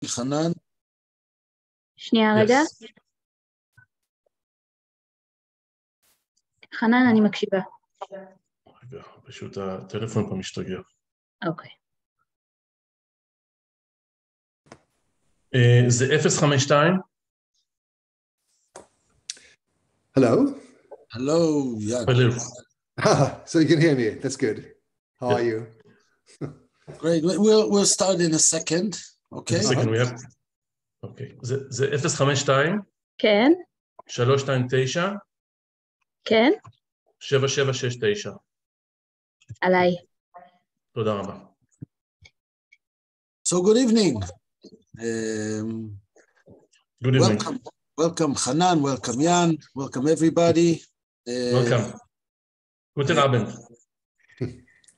חנן? שנייה רגע. חנן, אני מקשיבה. רגע, פשוט הטלפון פה משתגע. אוקיי. זה 052? Hello? Hello, yeah. Hello. So you can hear me. That's good. How are you? Great. We'll start in a second. Okay. Second, we have... אוקיי. זה 052? כן. 329? כן. 7769. עליי. תודה רבה. So good evening. Good evening. Welcome Hanan, welcome Jan, welcome everybody. Welcome. Guten Abend.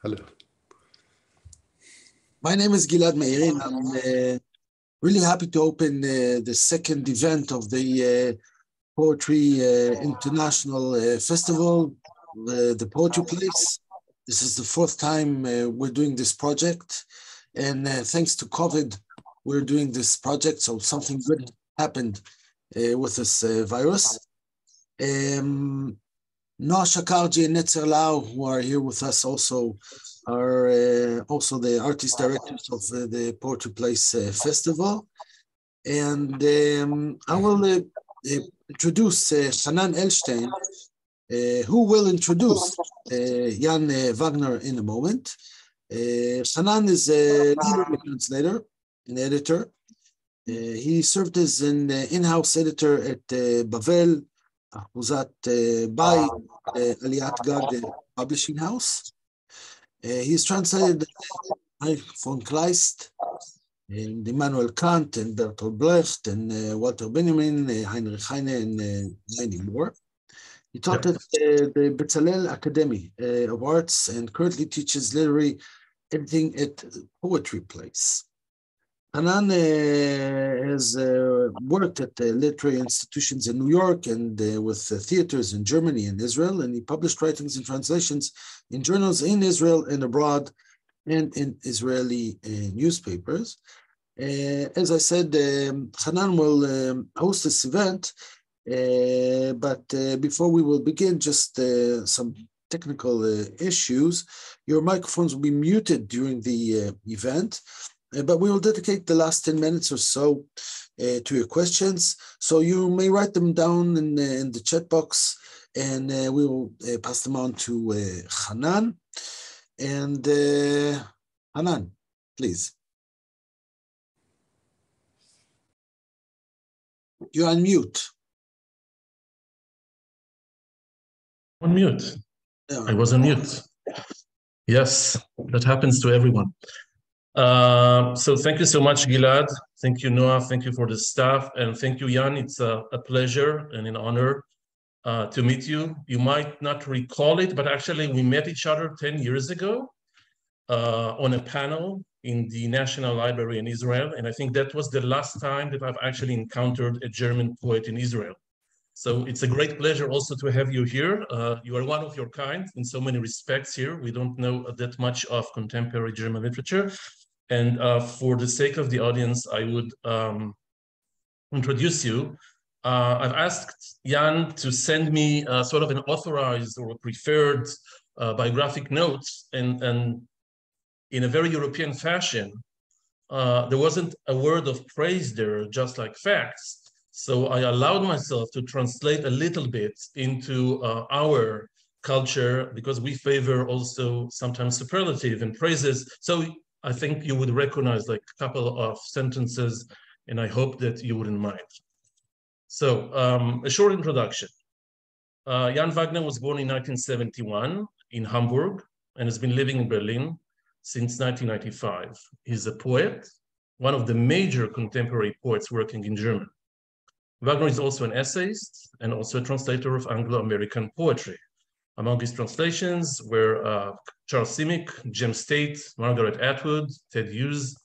Hello. My name is Gilad Meirin. I'm really happy to open the second event of the Poetry International Festival, the Poetry Place. This is the fourth time we're doing this project. And thanks to COVID, we're doing this project. So something good happened with this virus. Noah Shakarji and Netzer Lau, who are here with us also, are also the artist directors of the Poetry Place Festival. And I will introduce Hanan Elstein, who will introduce Jan Wagner in a moment. Hanan is a translator, an editor. He served as an in-house editor at Bavel, Ahuzat Bai, Aliyat Gad Publishing House. He's translated von Kleist, and Immanuel Kant, and Bertolt Brecht, and Walter Benjamin, Heinrich Heine, and many more. He taught at the Bezalel Academy of Arts and currently teaches literary editing at Poetry Place. Hanan has worked at literary institutions in New York and with theaters in Germany and Israel, and he published writings and translations in journals in Israel and abroad and in Israeli newspapers. As I said, Hanan will host this event, but before we will begin, just some technical issues. Your microphones will be muted during the event. But we will dedicate the last 10 minutes or so to your questions. So you may write them down in the chat box, and we will pass them on to Hanan. And Hanan, please. You're on mute. On mute. Yeah. I was on mute. Yes, that happens to everyone. So thank you so much, Gilad. Thank you, Noah. Thank you for the staff. And thank you, Jan. It's a pleasure and an honor to meet you. You might not recall it, but actually we met each other 10 years ago on a panel in the National Library in Israel. And I think that was the last time that I've actually encountered a German poet in Israel. So it's a great pleasure also to have you here. You are one of your kind in so many respects here. We don't know that much of contemporary German literature. And for the sake of the audience, I would introduce you. I've asked Jan to send me sort of an authorized or preferred biographic notes, and in a very European fashion, there wasn't a word of praise there, just like facts. So I allowed myself to translate a little bit into our culture, because we favor also sometimes superlative and praises. So I think you would recognize like a couple of sentences, and I hope that you wouldn't mind. So a short introduction. Jan Wagner was born in 1971 in Hamburg and has been living in Berlin since 1995. He's a poet, one of the major contemporary poets working in German. Wagner is also an essayist and also a translator of Anglo-American poetry. Among his translations were Charles סימיק, James Tate, Margaret Atwood, Ted Hughes,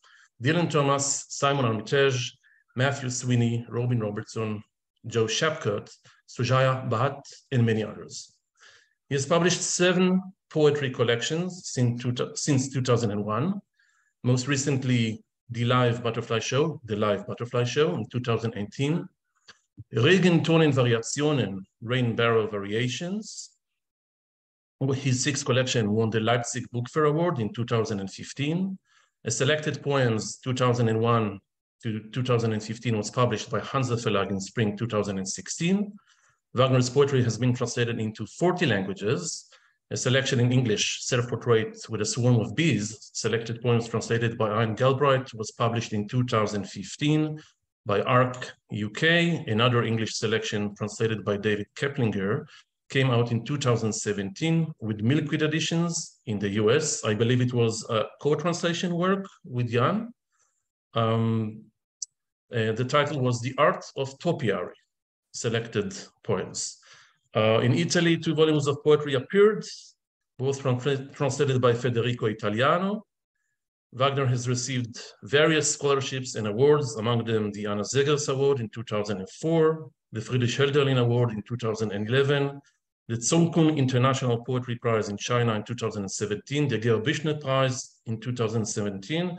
Dylan Thomas, Simon Armitage, Matthew Sweeney, Robin Robertson, Joe Shapcott, Sujaya Bhatt, and many others. He has published 7 poetry collections since 2001, most recently The Live Butterfly Show in 2018, Regentonen Variationen, Rain Barrel Variations. His sixth collection won the Leipzig Book Fair Award in 2015. A Selected Poems 2001 to 2015 was published by Hansa Verlag in spring 2016. Wagner's poetry has been translated into 40 languages. A selection in English, Self-Portrait with a Swarm of Bees, Selected Poems translated by Ian Galbraith, was published in 2015 by ARC UK. Another English selection translated by David Keplinger came out in 2017 with Milkweed editions in the US. I believe it was a co-translation work with Jan. The title was The Art of Topiary, Selected Poems. In Italy, 2 volumes of poetry appeared, both translated by Federico Italiano. Wagner has received various scholarships and awards, among them the Anna Zegers Award in 2004, the Friedrich Hölderlin Award in 2011, the Zongkung International Poetry Prize in China in 2017, the Georg Büchner Prize in 2017.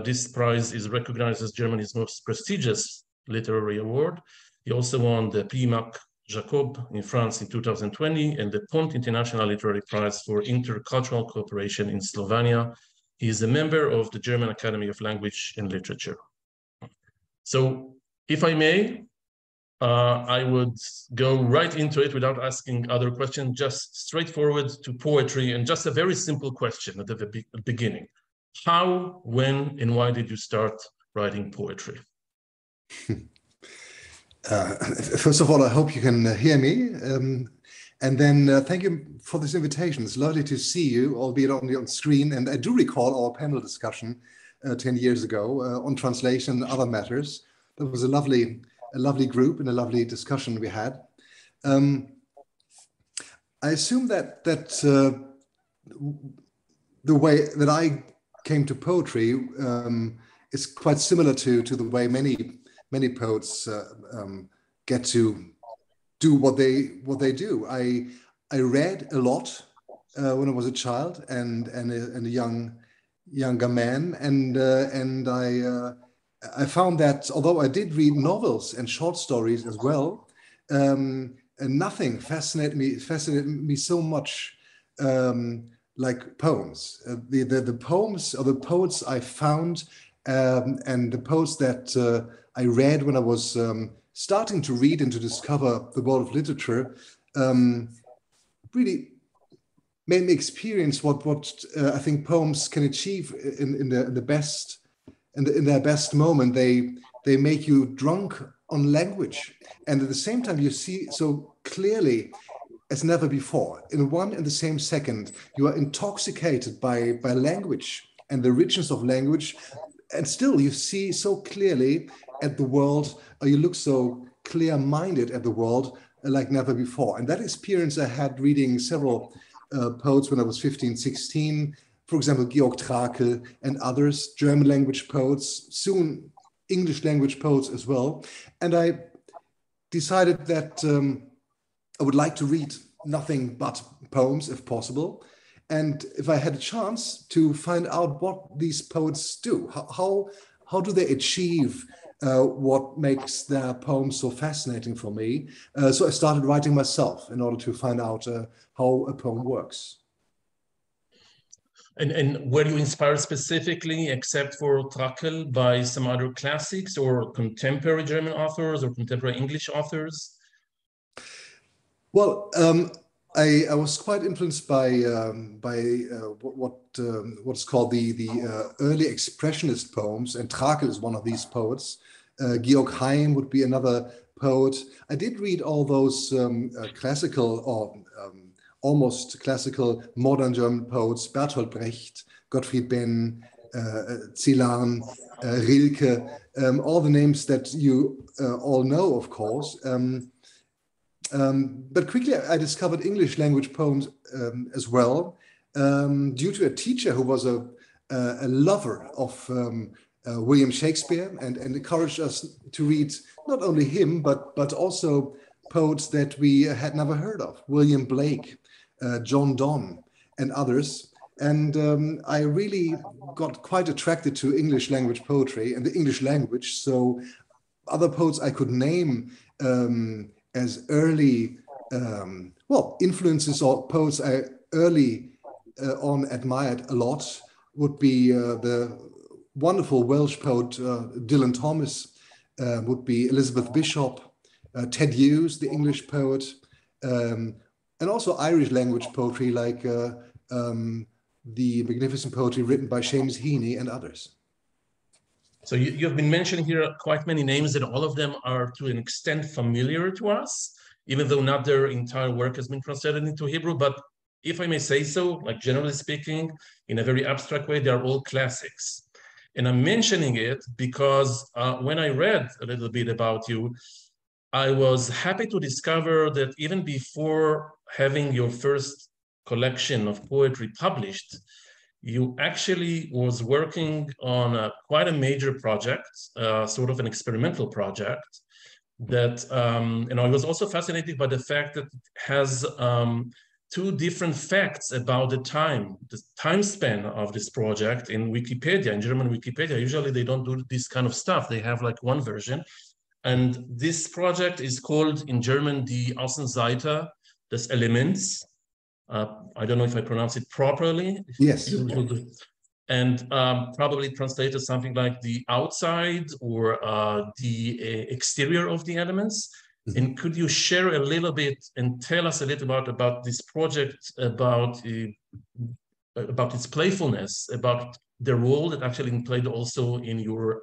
This prize is recognized as Germany's most prestigious literary award. He also won the Prix Marc Jacob in France in 2020 and the Pont International Literary Prize for Intercultural Cooperation in Slovenia. He is a member of the German Academy of Language and Literature. So, if I may, I would go right into it without asking other questions, just straightforward to poetry, and just a very simple question at the beginning. How, when, and why did you start writing poetry? First of all, I hope you can hear me. And then thank you for this invitation. It's lovely to see you, albeit only on screen. And I do recall our panel discussion 10 years ago on translation and other matters. That was a lovely group and a lovely discussion we had. I assume that the way that I came to poetry is quite similar to the way many poets get to do what they do. I read a lot when I was a child and a younger man, and I found that although I did read novels and short stories as well, nothing fascinated me so much like poems. The poems or the poets I found and the poets that I read when I was starting to read and to discover the world of literature really made me experience what I think poems can achieve in their best moment. They make you drunk on language, and at the same time you see so clearly as never before. In one and the same second, you are intoxicated by language and the richness of language, and still you see so clearly at the world, or you look so clear-minded at the world like never before. And that experience I had reading several poets when I was 15, 16, for example, Georg Trakl and others, German language poets, soon English language poets as well. And I decided that I would like to read nothing but poems if possible. And if I had a chance to find out what these poets do, how do they achieve what makes their poems so fascinating for me. So I started writing myself in order to find out how a poem works. And were you inspired specifically, except for Trakl, by some other classics or contemporary German authors or contemporary English authors? Well, I was quite influenced by what's called the early expressionist poems, and Trakl is one of these poets. Georg Heim would be another poet. I did read all those classical or almost classical modern German poets: Bertolt Brecht, Gottfried Benn, Celan, Rilke, all the names that you all know, of course. But quickly I discovered English language poems as well, due to a teacher who was a lover of William Shakespeare and encouraged us to read not only him, but also poets that we had never heard of, William Blake, John Donne, and others. And I really got quite attracted to English language poetry and the English language. So other poets I could name as early, influences or poets I early on admired a lot would be the wonderful Welsh poet Dylan Thomas, would be Elizabeth Bishop, Ted Hughes, the English poet, and also Irish language poetry like the magnificent poetry written by Seamus Heaney and others. So you've been mentioning here quite many names, and all of them are to an extent familiar to us, even though not their entire work has been translated into Hebrew. But if I may say so, like generally speaking, in a very abstract way, they are all classics. And I'm mentioning it because when I read a little bit about you, I was happy to discover that even before having your first collection of poetry published, you actually was working on quite a major project, sort of an experimental project that, and I was also fascinated by the fact that it has two different facts about the time span of this project in Wikipedia, in German Wikipedia. Usually they don't do this kind of stuff. They have like one version. And this project is called in German Die Außenseite des Elements. I don't know if I pronounce it properly. Yes. And probably translated something like the outside or the exterior of the elements. Mm-hmm. And could you share a little bit and tell us a little about this project, about its playfulness, about the role that actually played also in your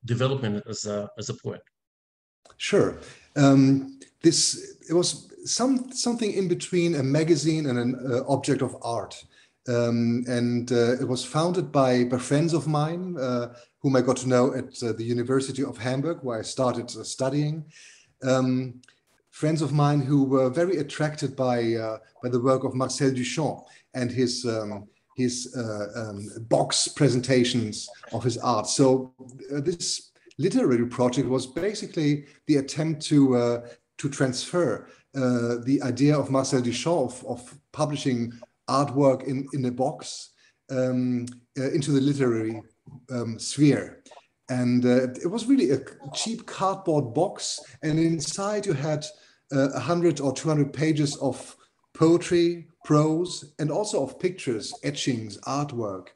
development as a poet? Sure. It was something in between a magazine and an object of art. It was founded by friends of mine, whom I got to know at the University of Hamburg, where I started studying. Friends of mine who were very attracted by the work of Marcel Duchamp and his box presentations of his art. So this literary project was basically the attempt to transfer the idea of Marcel Duchamp of publishing artwork in a box into the literary sphere. And it was really a cheap cardboard box. And inside you had 100 or 200 pages of poetry, prose, and also of pictures, etchings, artwork,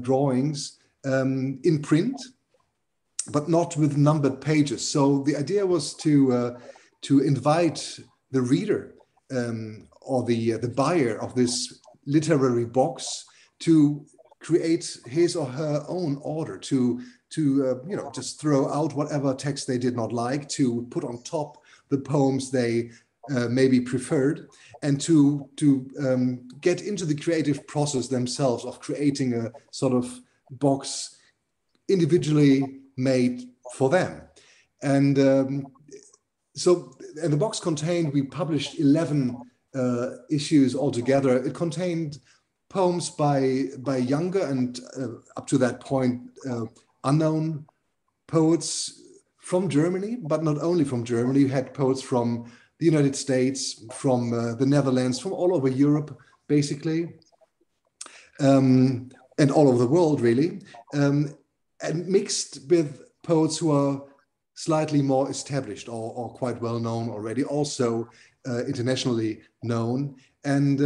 drawings in print, but not with numbered pages. So the idea was to invite the reader or the buyer of this literary box to create his or her own order, to just throw out whatever text they did not like, to put on top the poems they maybe preferred, and to get into the creative process themselves of creating a sort of box individually made for them. And the box contained, we published 11 issues altogether. It contained poems by younger and up to that point unknown poets from Germany, but not only from Germany. We had poets from the United States, from the Netherlands, from all over Europe, basically, and all over the world, really, and mixed with poets who are slightly more established or quite well known already, also internationally known, and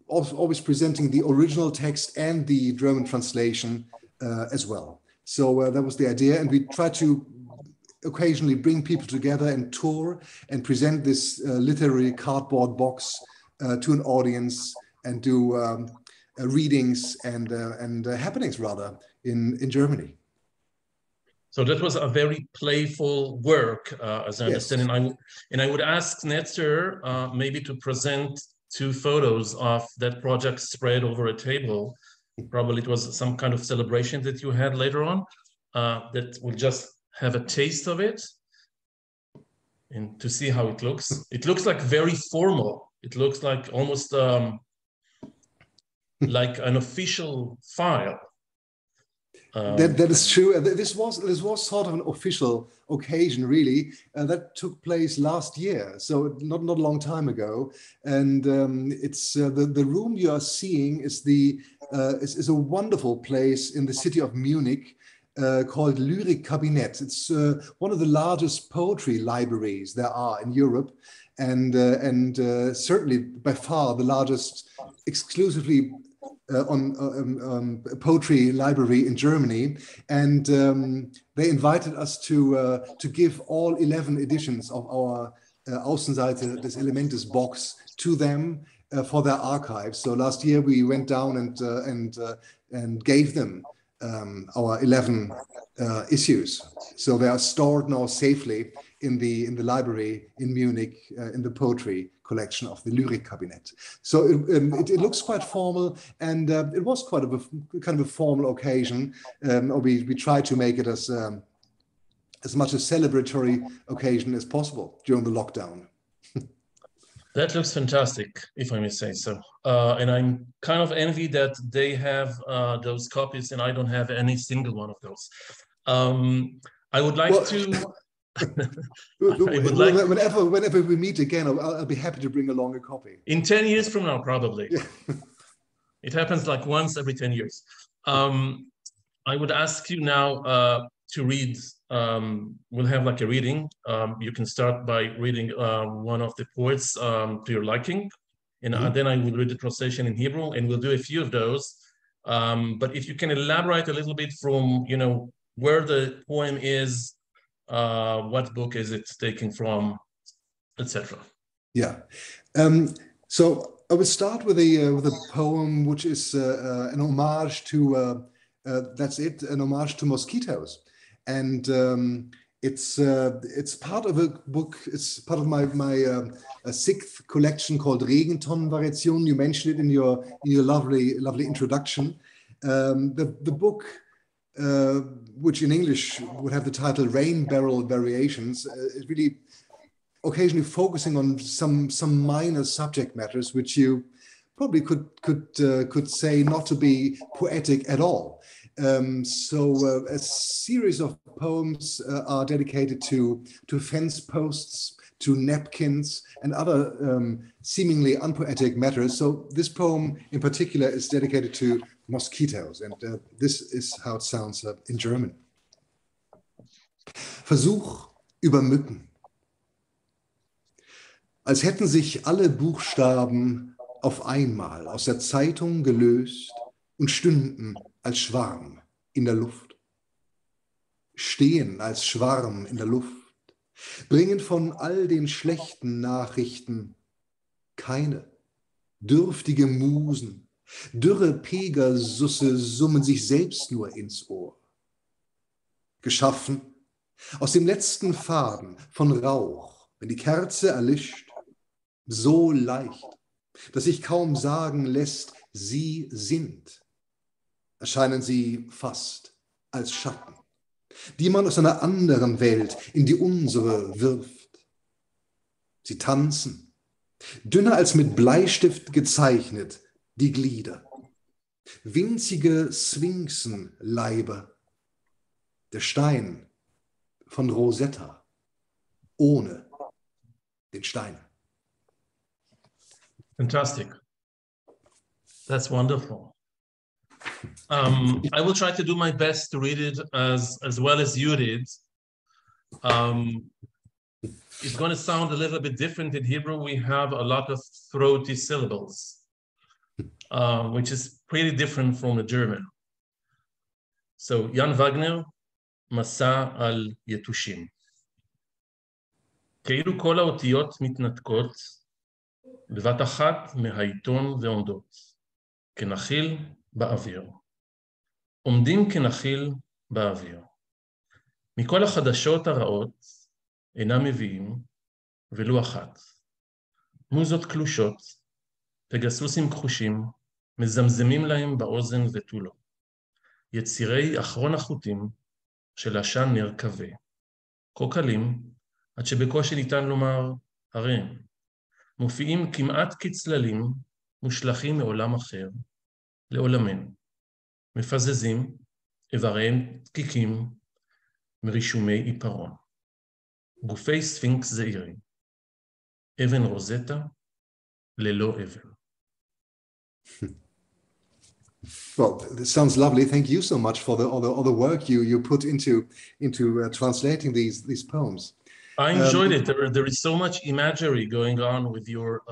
also always presenting the original text and the German translation as well. So that was the idea, and we tried to occasionally bring people together and tour and present this literary cardboard box to an audience and do readings and happenings rather in Germany. So that was a very playful work, as I understand. Yes. And I would ask Netzer maybe to present 2 photos of that project spread over a table. Probably it was some kind of celebration that you had later on, that will just have a taste of it and to see how it looks. It looks like very formal. It looks like almost like an official file. That is true. This was sort of an official occasion, really, that took place last year, so not a long time ago. And it's the room you are seeing is the is a wonderful place in the city of Munich called Lyrik-Kabinett. It's one of the largest poetry libraries there are in Europe, and certainly by far the largest exclusively on poetry library in Germany. And they invited us to give all 11 editions of our Außenseite des Elementes box to them for their archives. So last year we went down and gave them our 11 issues. So they are stored now safely in the library in Munich in the poetry collection of the Lyrik-Kabinett. So it looks quite formal, and it was quite a kind of a formal occasion. We tried to make it as much a celebratory occasion as possible during the lockdown. That looks fantastic, if I may say so. And I'm kind of envy that they have those copies and I don't have any single one of those. I would like to... Whenever we meet again, I'll be happy to bring along a copy. In 10 years from now, probably. Yeah. It happens like once every 10 years. I would ask you now to read. We'll have like a reading. You can start by reading one of the poets to your liking, and then I will read the translation in Hebrew, and we'll do a few of those. But if you can elaborate a little bit from, where the poem is, what book is it taken from, etc. Yeah. So I will start with a poem which is an homage to an homage to mosquitoes. And it's part of a book. It's part of my sixth collection called Regentonnenvariation. You mentioned it in your lovely introduction. The book, which in English would have the title Rain Barrel Variations, is really occasionally focusing on some minor subject matters which you probably could say not to be poetic at all. So a series of poems are dedicated to fence posts, to napkins, and other seemingly unpoetic matters. So this poem in particular is dedicated to mosquitoes, and this is how it sounds in German. Versuch über Mücken. Als hätten sich alle Buchstaben auf einmal aus der Zeitung gelöst und stünden als Schwarm in der Luft. Stehen als Schwarm in der Luft, bringen von all den schlechten Nachrichten keine. Dürftige Musen, dürre Pegasusse summen sich selbst nur ins Ohr. Geschaffen aus dem letzten Faden von Rauch, wenn die Kerze erlischt, so leicht, dass sich kaum sagen lässt, sie sind. Erscheinen sie fast als Schatten, die man aus einer anderen Welt in die unsere wirft. Sie tanzen, dünner als mit Bleistift gezeichnet, die Glieder, winzige Sphinxenleiber, der Stein von Rosetta, ohne den Stein. Fantastic. That's wonderful. I will try to do my best to read it as well as you did. It's going to sound a little bit different in Hebrew. We have a lot of throaty syllables, which is pretty different from the German. So, Jan Wagner, מסע על יתושים. כאילו כל האותיות מתנתקות, בבת אחת מהעיתון ועומדות, כנחיל באוויר. עומדים כנחיל באוויר. מכל החדשות הרעות אינם מביאים ולו אחת. מוזות קלושות, פגסוסים כחושים, מזמזמים להם באוזן ותו לא. יצירי אחרון החוטים של עשן נר כבה. כה קלים, עד שבקושי ניתן לומר הרי הם. מופיעים כמעט כצללים מושלכים מעולם אחר, לעולמנו. מפזזים, איבריהם דקיקים, מרישומי עיפרון. גופי ספינקס זעירים. אבן רוזטה, ללא אבן. Well, this sounds lovely. Thank you so much for all the work you put into translating these poems. I enjoyed it. There is so much imagery going on with your.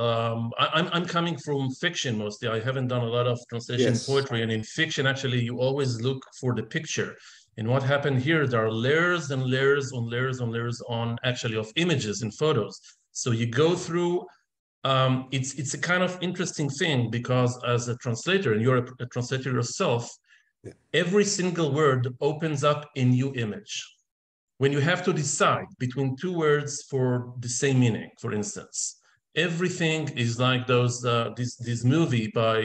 I'm coming from fiction mostly. I haven't done a lot of translation poetry, and in fiction, actually, you always look for the picture. And what happened here? There are layers and layers on layers on layers on actually of images and photos. So you go through. It's a kind of interesting thing because as a translator, and you're a translator yourself, every single word opens up a new image. When you have to decide between two words for the same meaning, for instance, everything is like this movie by,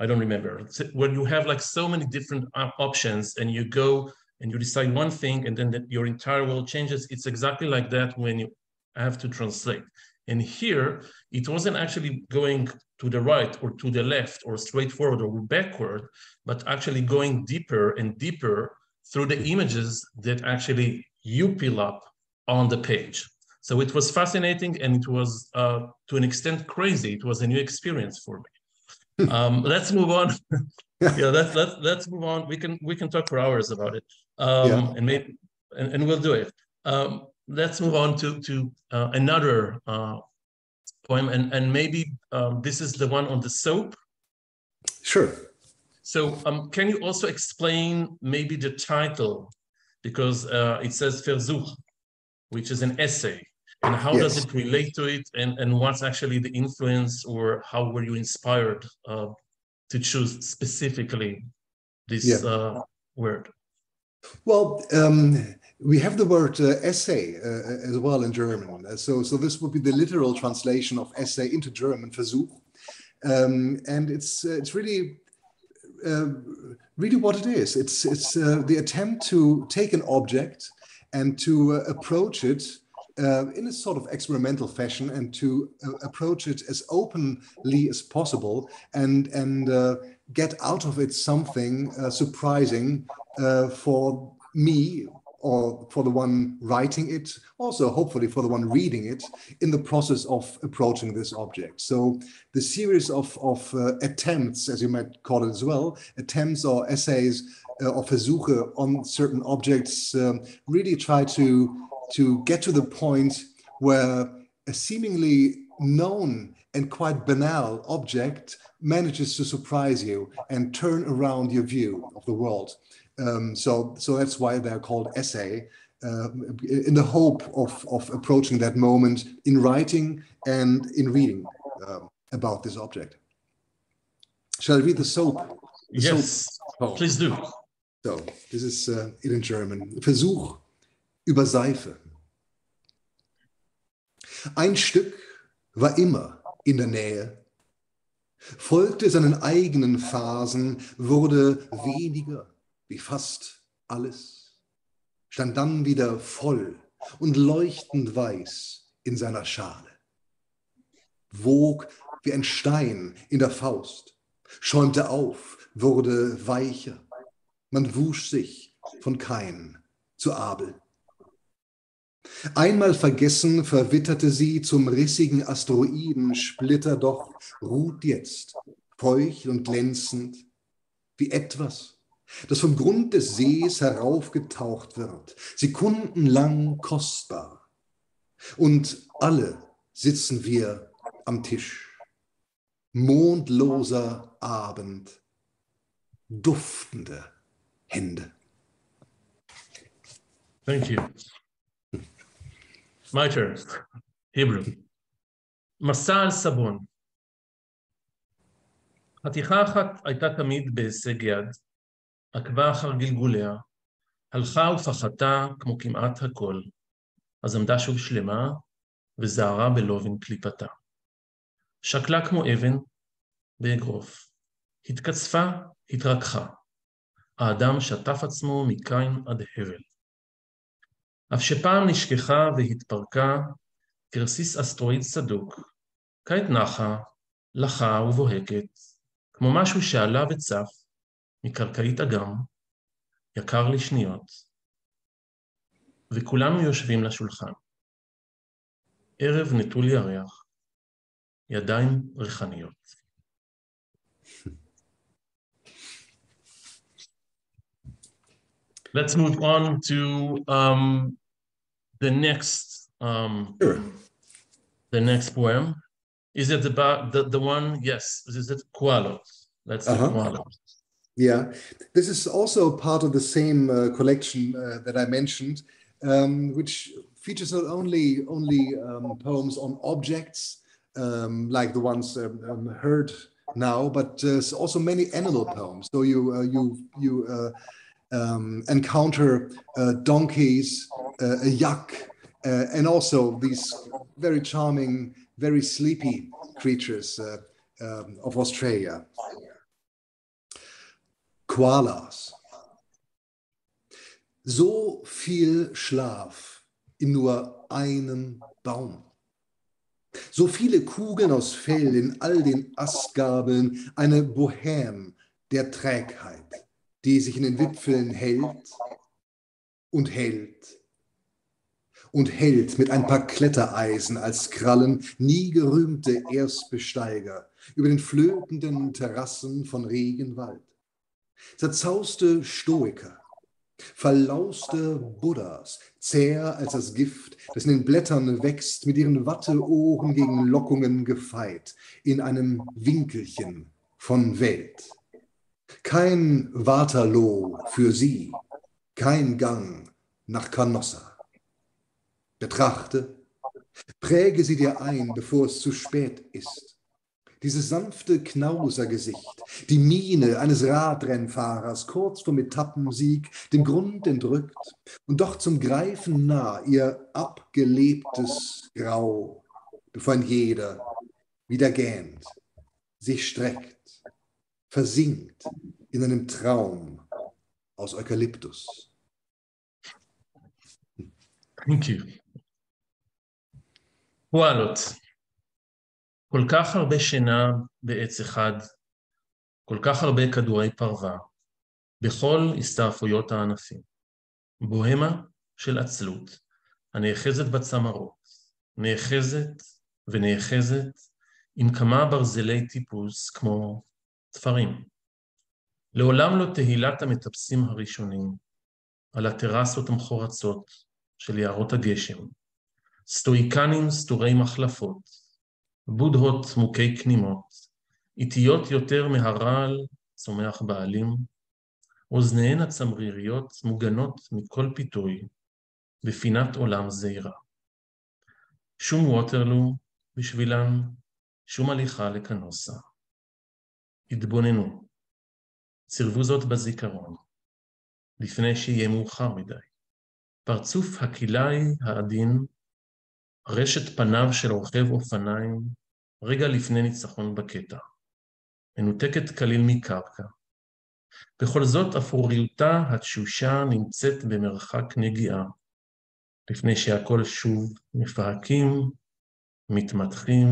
I don't remember, where you have like so many different options and you go and you decide one thing and then your entire world changes. It's exactly like that when you have to translate. And here, it wasn't actually going to the right or to the left or straight forward or backward, but actually going deeper and deeper through the images that actually you peel up on the page. So it was fascinating and it was, to an extent, crazy. It was a new experience for me. Let's move on. Let's move on. We can talk for hours about it, and we'll do it. Let's move on to another poem, and maybe this is the one on the soap. Sure. So can you also explain maybe the title, because it says Versuch, which is an essay, and how does it relate to it, and what's actually the influence, or how were you inspired to choose specifically this word? Well, we have the word essay as well in German. So this would be the literal translation of essay into German, Versuch. And it's really what it is. It's the attempt to take an object and to approach it in a sort of experimental fashion, and to approach it as openly as possible, and get out of it something surprising for me, or for the one writing it, also hopefully for the one reading it, in the process of approaching this object. So the series of attempts, as you might call it as well, attempts or essays or Versuche on certain objects really try to get to the point where a seemingly known and quite banal object manages to surprise you and turn around your view of the world. So that's why they're called essay, in the hope of approaching that moment in writing and in reading about this object. Shall I read the soap? Yes, please do. So this is it in German. Versuch über Seife. Ein Stück war immer in der Nähe, folgte seinen eigenen Phasen, wurde weniger wie fast alles, stand dann wieder voll und leuchtend weiß in seiner Schale, wog wie ein Stein in der Faust, schäumte auf, wurde weicher, man wusch sich von Kain zu Abel. Einmal vergessen verwitterte sie zum rissigen Asteroidensplitter, doch ruht jetzt, feucht und glänzend, wie etwas, das vom Grund des Sees heraufgetaucht wird, sekundenlang kostbar. Und alle sitzen wir am Tisch. Mondloser Abend, duftende Hände. Thank you. My turn. Hebrew. מסע על סבון. חתיכה אחת הייתה תמיד בהישג יד, עקבה אחר גלגוליה, הלכה ופחתה כמו כמעט הכל, אז עמדה שוב שלמה וזערה בלובן קליפתה. שקלה כמו אבן באגרוף, התקצפה, התרככה. האדם שטף עצמו מקין עד הבל. אף שפעם נשכחה והתפרקה כרסיס אסטרואיד סדוק, כעת נחה, לחה ובוהקת, כמו משהו שעלה וצף מקרקעית אגם, יקר לשניות, וכולנו יושבים לשולחן. ערב נטול ירח, ידיים ריחניות. let's move on to the next Sure. the next poem. Is it about the one? Yes. Is it Kualot? Let's do Kualot. Yeah, this is also part of the same collection that I mentioned, which features not only poems on objects like the ones heard now, but there's also many animal poems. So you encounter donkeys, a yak, and also these very charming, very sleepy creatures of Australia. Koalas. So viel Schlaf in nur einem Baum. So viele Kugeln aus Fell in all den Astgabeln, eine Bohème der Trägheit, die sich in den Wipfeln hält und hält und hält mit ein paar Klettereisen als Krallen, nie gerühmte Erstbesteiger über den flötenden Terrassen von Regenwald. Zerzauste Stoiker, verlauste Buddhas, zäher als das Gift, das in den Blättern wächst, mit ihren Watteohren gegen Lockungen gefeit, in einem Winkelchen von Welt. Kein Waterloo für sie, kein Gang nach Canossa. Betrachte, präge sie dir ein, bevor es zu spät ist. Dieses sanfte Knausergesicht, die Miene eines Radrennfahrers kurz vorm Etappensieg, dem Grund entrückt und doch zum Greifen nah, ihr abgelebtes Grau, bevor ein jeder wieder gähnt, sich streckt, versinkt in einem Traum aus Eukalyptus. Thank you. Kualot. כל כך הרבה שינה בעץ אחד, כל כך הרבה כדורי פרווה, בכל הסתעפויות הענפים. בוהמה של עצלות, הנאחזת בצמרות, נאחזת ונאחזת עם כמה ברזלי טיפוס כמו תפרים. לעולם לא תהילת המטפסים הראשונים, על הטרסות המחורצות של יערות הגשם, סטואיקנים סתורי מחלפות, בודהות מוכי כנימות, איטיות יותר מהרעל צומח בעלים, אוזניהן הצמריריות מוגנות מכל פיתוי, בפינת עולם זעירה. שום ווטרלו בשבילן, שום הליכה לקנוסה. התבוננו, צירבו זאת בזיכרון, לפני שיהיה מאוחר מדי. פרצוף הכלאי העדין, רשת פניו של רוכב אופניים, רגע לפני ניצחון בקטע, מנותקת כליל מקרקע. בכל זאת אפוריותה התשושה נמצאת במרחק נגיעה, לפני שהכל שוב מפהקים, מתמתחים,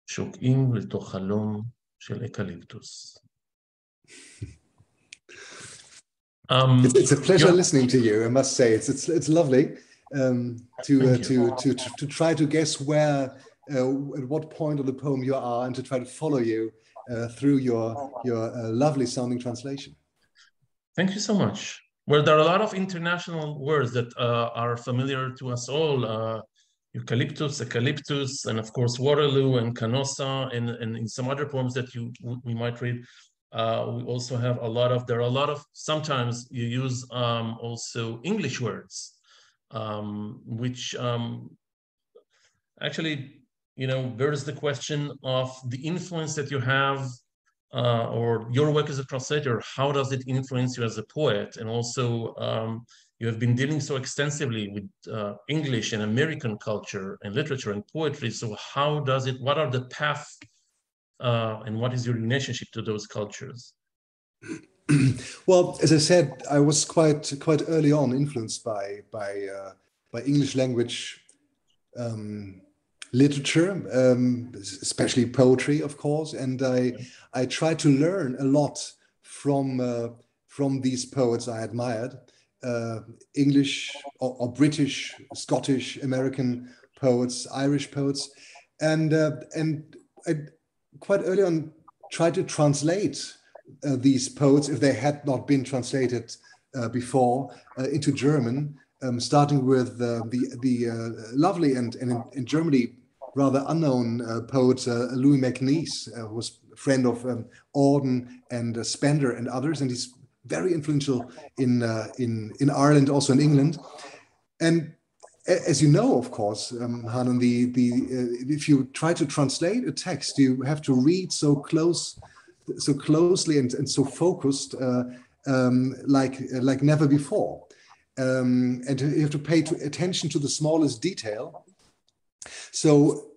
שוקעים לתוך חלום של אקליפטוס. It's a pleasure listening to you, I must say. It's lovely. To try to guess where, at what point of the poem you are, and to try to follow you through your lovely sounding translation. Thank you so much. Well, there are a lot of international words that are familiar to us all. Eucalyptus, eucalyptus, and of course Waterloo and Canossa, and in some other poems that we might read. We also have there are a lot of, sometimes you use also English words. Which actually, there is the question of the influence that you have, or your work as a translator, how does it influence you as a poet? And also, you have been dealing so extensively with English and American culture and literature and poetry. So what are the paths and what is your relationship to those cultures? Well, as I said, I was quite early on influenced by English language literature, especially poetry, of course, and I tried to learn a lot from these poets I admired, English or British, Scottish, American poets, Irish poets, and I quite early on tried to translate these poets if they had not been translated before into German, starting with the lovely and in Germany rather unknown poet Louis MacNeice, who was a friend of Auden and Spender and others, and he's very influential in Ireland, also in England. And as you know, of course, Hanan, if you try to translate a text, you have to read so closely and so focused, like never before, and you have to pay attention to the smallest detail. So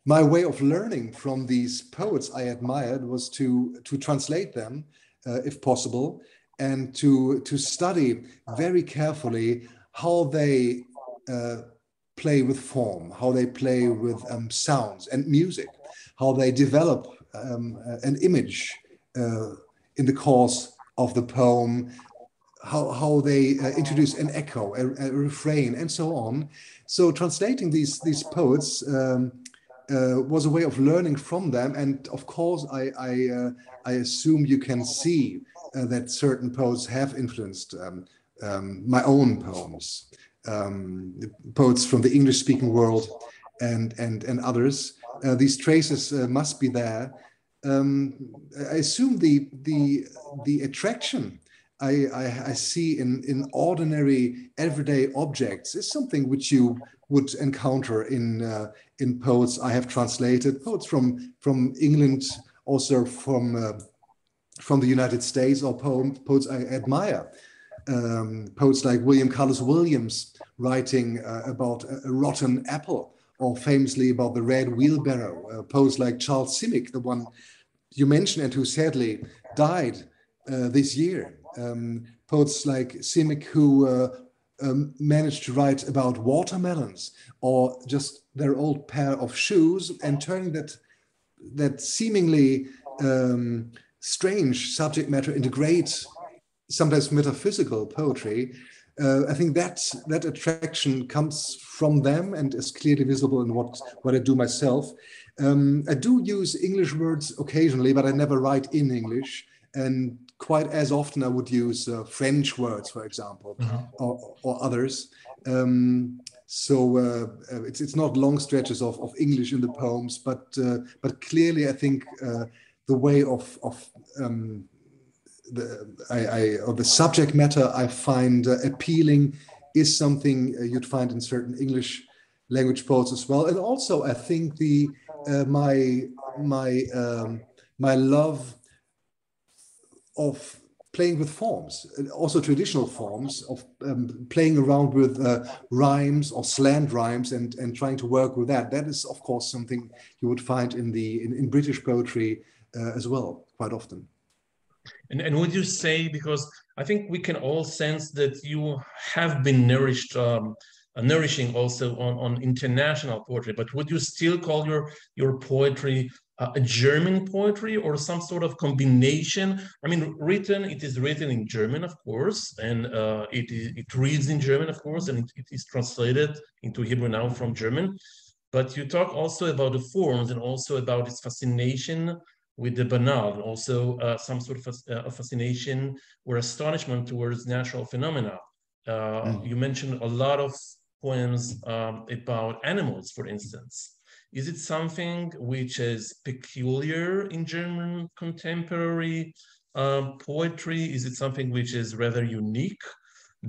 my way of learning from these poets I admired was to translate them, if possible, and to study very carefully how they play with form, how they play with sounds and music, how they develop an image in the course of the poem, how they introduce an echo, a refrain, and so on. So translating these poets was a way of learning from them, and of course I assume you can see that certain poets have influenced my own poems. Poets from the English-speaking world and others. These traces must be there. I assume the attraction I see in ordinary, everyday objects is something which you would encounter in poets I have translated, poets from England, also from the United States, or poets I admire. Poets like William Carlos Williams writing about a rotten apple, or famously about the red wheelbarrow. Poets like Charles סימיק, the one you mentioned and who sadly died this year. Poets like סימיק who managed to write about watermelons, or just their old pair of shoes, and turning that seemingly strange subject matter into great, sometimes metaphysical poetry. I think that attraction comes from them and is clearly visible in what I do myself. I do use English words occasionally, but I never write in English. And quite as often I would use French words, for example, or others. So it's not long stretches of English in the poems, but clearly I think the way of the subject matter I find appealing is something you'd find in certain English language poets as well. And also I think my love of playing with forms, also traditional forms of playing around with rhymes or slant rhymes and trying to work with that. That is, of course, something you would find in British poetry as well, quite often. And would you say, because I think we can all sense that you have been nourishing also on international poetry, but would you still call your poetry a German poetry, or some sort of combination? I mean, it is written in German, of course, and it reads in German, of course, and it is translated into Hebrew now from German. But you talk also about the forms and also about its fascination with the banal, and also some sort of fascination or astonishment towards natural phenomena. You mentioned a lot of poems about animals, for instance. Is it something which is peculiar in German contemporary poetry? Is it something which is rather unique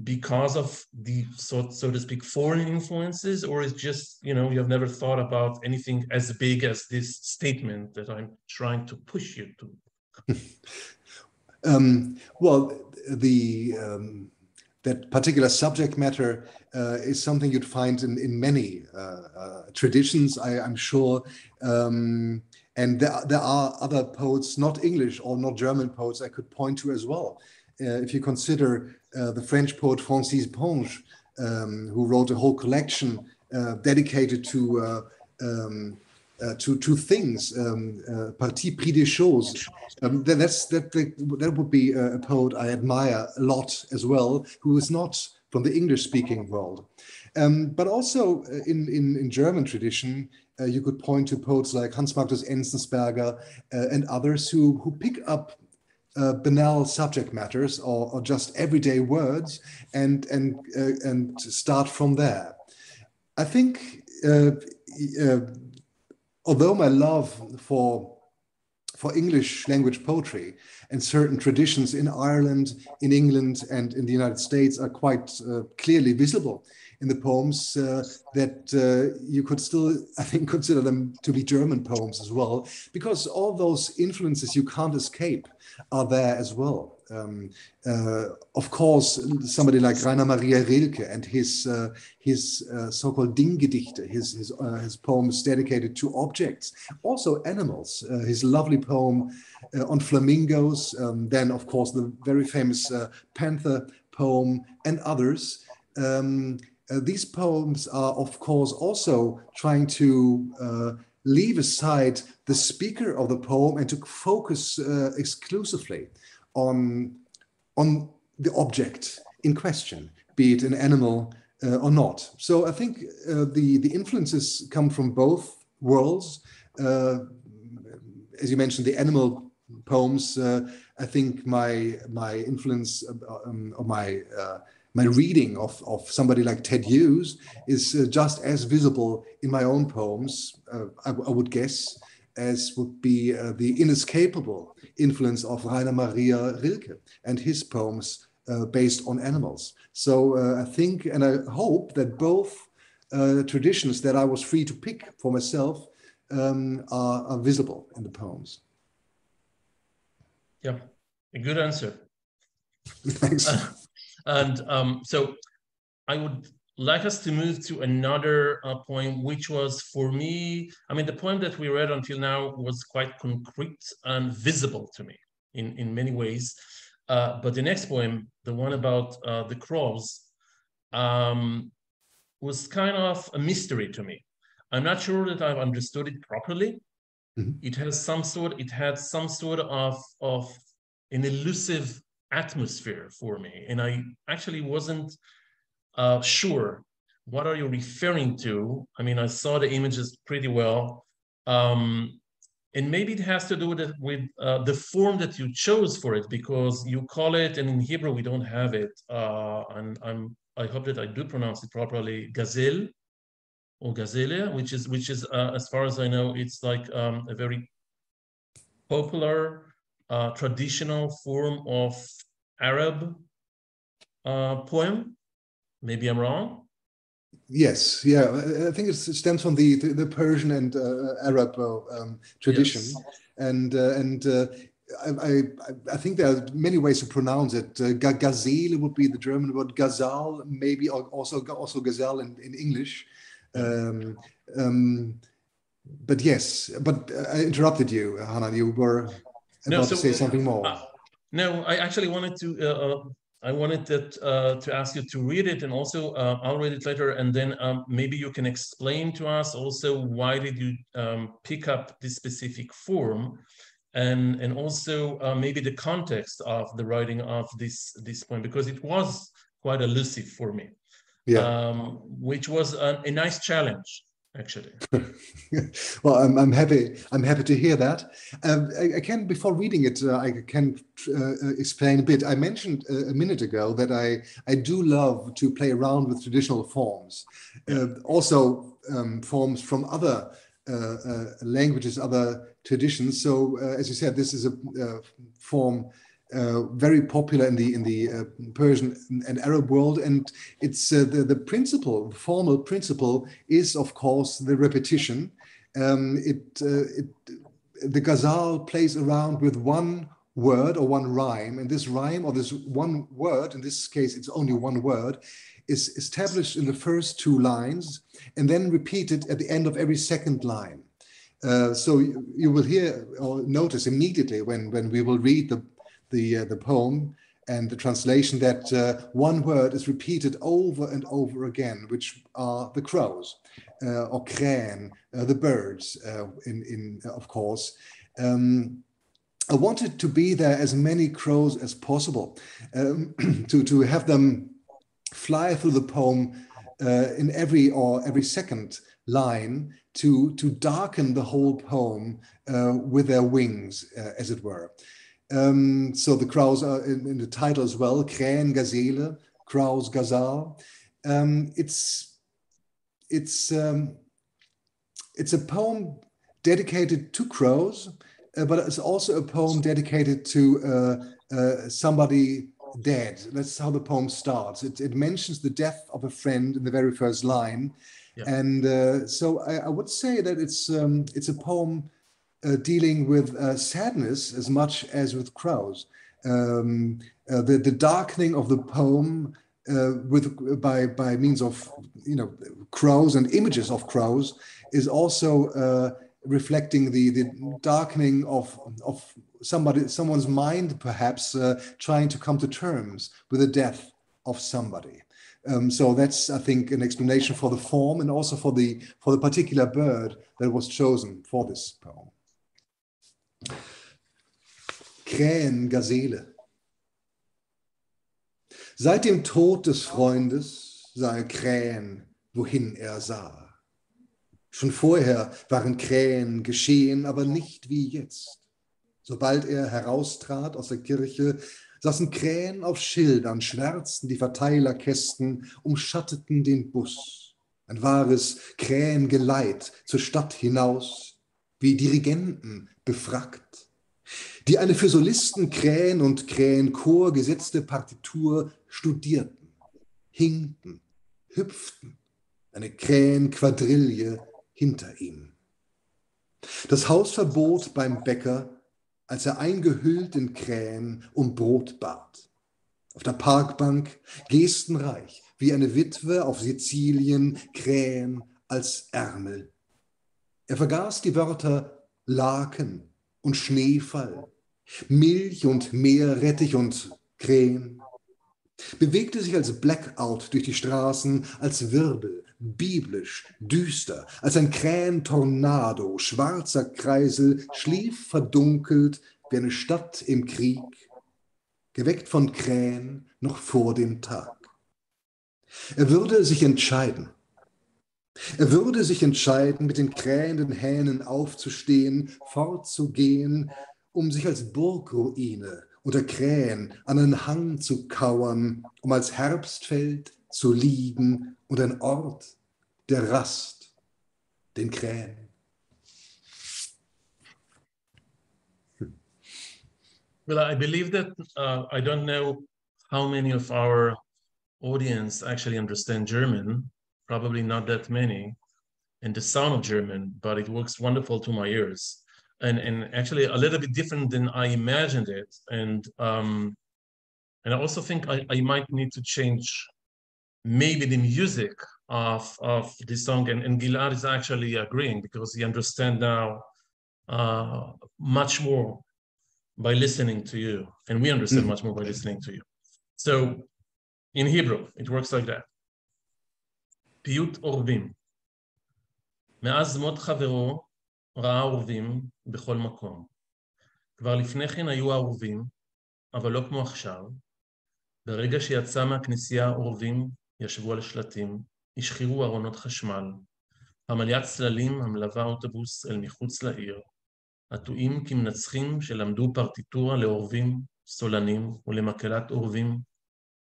because of the, so to speak, foreign influences? Or is just, you have never thought about anything as big as this statement that I'm trying to push you to? Well, that particular subject matter is something you'd find in many traditions, I'm sure. And there are other poets, not English or not German poets, I could point to as well. If you consider the French poet Francis Ponge, who wrote a whole collection dedicated to things, Partie pris des choses. That would be a poet I admire a lot as well, who is not from the English-speaking world. But also in German tradition, you could point to poets like Hans Magnus Enzensberger and others who pick up banal subject matters or just everyday words and start from there. I think although my love for English language poetry and certain traditions in Ireland, in England, and in the United States are quite clearly visible in the poems, that you could still, I think, consider them to be German poems as well, because all those influences you can't escape are there as well. Of course, somebody like Rainer Maria Rilke and his so-called Dinggedichte, his poems dedicated to objects, also animals. His lovely poem on flamingos, then of course the very famous Panther poem and others. These poems are, of course, also trying to leave aside the speaker of the poem and to focus exclusively on the object in question, be it an animal or not. So I think the influences come from both worlds. As you mentioned, the animal poems. I think my influence or my reading of somebody like Ted Hughes is just as visible in my own poems, I would guess, as would be the inescapable influence of Rainer Maria Rilke and his poems based on animals. So I think and I hope that both traditions that I was free to pick for myself are visible in the poems. Yeah, a good answer. Thanks. And so I would like us to move to another poem, which was for me, I mean, the poem that we read until now was quite concrete and visible to me in many ways. But the next poem, the one about the crows, was kind of a mystery to me. I'm not sure that I've understood it properly. Mm-hmm. It had some sort of an elusive atmosphere for me, and I actually wasn't sure what are you referring to. I mean, I saw the images pretty well, and maybe it has to do with the form that you chose for it, because you call it, and in Hebrew we don't have it, and I hope that I do pronounce it properly, gazelle or gazelle, which is as far as I know, it's like a very popular traditional form of Arab poem. Maybe I'm wrong. Yes, yeah, I think it stems from the Persian and Arab tradition, yes. and I think there are many ways to pronounce it. Gazelle would be the German word, Gazal, maybe also gazelle in English. But yes, but I interrupted you, Hanan. You were about to say something more. No, I actually wanted to. I wanted to ask you to read it, and also I'll read it later, and then maybe you can explain to us also why did you pick up this specific form, and also maybe the context of the writing of this poem, because it was quite elusive for me, yeah. Which was a nice challenge, actually. Well, I'm happy to hear that. I can, before reading it, I can explain a bit. I mentioned a minute ago that I do love to play around with traditional forms, also forms from other languages, other traditions. So, as you said, this is a form very popular in the Persian and Arab world, and it's the principle, the formal principle is, of course, the repetition. The ghazal plays around with one word or one rhyme, and this rhyme or this one word, in this case it's only one word, is established in the first two lines and then repeated at the end of every second line. So you will hear or notice immediately when we will read the poem and the translation that one word is repeated over and over again, which are the crows, or krähen, the birds, of course. I wanted to be there as many crows as possible, to have them fly through the poem in every second line to darken the whole poem with their wings, as it were. So the crows are in the title as well, Krähen, Gazelle, crows, gazelle. It's a poem dedicated to crows, but it's also a poem dedicated to somebody dead. That's how the poem starts. It mentions the death of a friend in the very first line. Yeah. And so I would say that it's a poem dealing with sadness as much as with crows. The darkening of the poem by means of crows and images of crows is also reflecting the darkening of someone's mind, perhaps trying to come to terms with the death of somebody. So that's, I think, an explanation for the form and also for the particular bird that was chosen for this poem. Krähen, Gazelle. Seit dem Tod des Freundes sah er Krähen, wohin er sah. Schon vorher waren Krähen geschehen, aber nicht wie jetzt. Sobald er heraustrat aus der Kirche, saßen Krähen auf Schildern, schwärzten die Verteilerkästen, umschatteten den Bus. Ein wahres Krähengeleit zur Stadt hinaus, wie Dirigenten befrackt, die eine für Solisten, Krähen und Krähenchor gesetzte Partitur studierten, hinkten, hüpften, eine Krähenquadrille hinter ihm. Das Hausverbot beim Bäcker, als er eingehüllt in Krähen um Brot bat. Auf der Parkbank gestenreich, wie eine Witwe auf Sizilien, Krähen als Ärmel. Er vergaß die Wörter Laken und Schneefall, Milch und Meerrettich und Krähen, bewegte sich als Blackout durch die Straßen, als Wirbel, biblisch, düster, als ein Krähentornado, schwarzer Kreisel, schlief verdunkelt wie eine Stadt im Krieg, geweckt von Krähen noch vor dem Tag. Er würde sich entscheiden. Er würde sich entscheiden, mit den krähenden Hähnen aufzustehen, fortzugehen, um sich als Burgruine unter Krähen an einen Hang zu kauern, um als Herbstfeld zu liegen und ein Ort der Rast den Krähen. Well, I believe that I don't know how many of our audience actually understand German, probably not that many, and the sound of German, but it works wonderful to my ears. And actually a little bit different than I imagined it. And I also think I might need to change maybe the music of this song. And Gilad is actually agreeing because he understands now much more by listening to you. And we understand much more by listening to you. So in Hebrew, it works like that. פיוט עורבים. מאז מות חברו ראה עורבים בכל מקום. כבר לפני כן היו העורבים, אבל לא כמו עכשיו. ברגע שיצא מהכנסייה העורבים ישבו על שלטים, השחירו ארונות חשמל, המליית צללים המלווה אוטובוס אל מחוץ לעיר, עטועים כמנצחים שלמדו פרטיטורה לעורבים, סולנים ולמקהלת עורבים,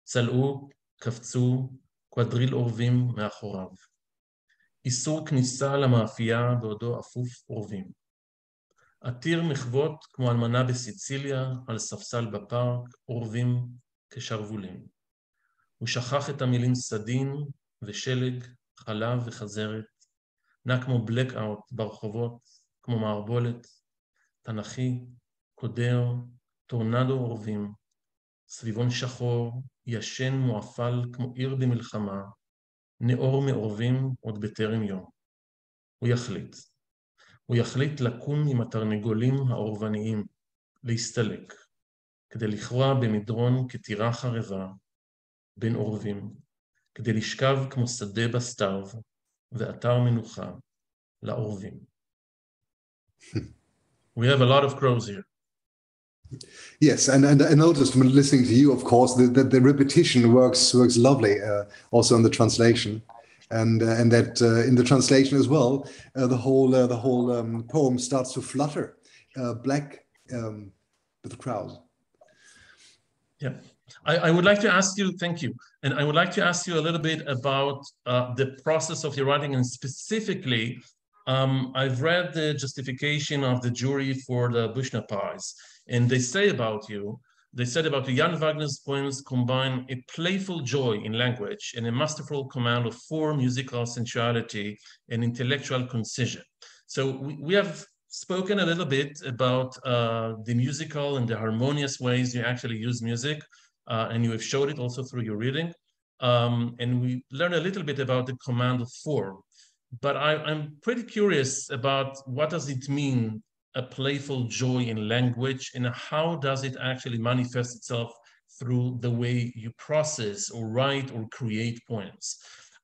צלעו, קפצו, קוואדריל עורבים מאחוריו. איסור כניסה למאפייה בעודו אפוף עורבים. עתיר מחוות כמו אלמנה בסיציליה, על ספסל בפארק, עורבים כשרבולים. הוא שכח את המילים סדין ושלג, חלב וחזרת, נע כמו בלק-אאוט ברחובות, כמו מערבולת, תנכי, קודר, טורנדו עורבים, סביבון שחור, ישן מואפל כמו עיר במלחמה, נאור מעורבים עוד בטרם יום. הוא יחליט לקום עם התרנגולים העורבניים, להסתלק, כדי לכרוע במדרון כתירה חרבה, בין עורבים, כדי לשכב כמו שדה בסתיו, ואתר מנוחה לעורבים. We have a lot of crows here. Yes, and I noticed when listening to you, of course, that the repetition works lovely, also in the translation, and that in the translation as well, the whole poem starts to flutter. Black with the crowd. Yeah, I would like to ask you, thank you. And I would like to ask you a little bit about the process of your writing, and specifically, I've read the justification of the jury for the Büchner Prize, and they said about you, Jan Wagner's poems combine a playful joy in language and a masterful command of form, musical sensuality, and intellectual concision. So we have spoken a little bit about the musical and the harmonious ways you actually use music, and you have showed it also through your reading. And we learned a little bit about the command of form. But I'm pretty curious about what does it mean, a playful joy in language, and how does it actually manifest itself through the way you process or write or create poems?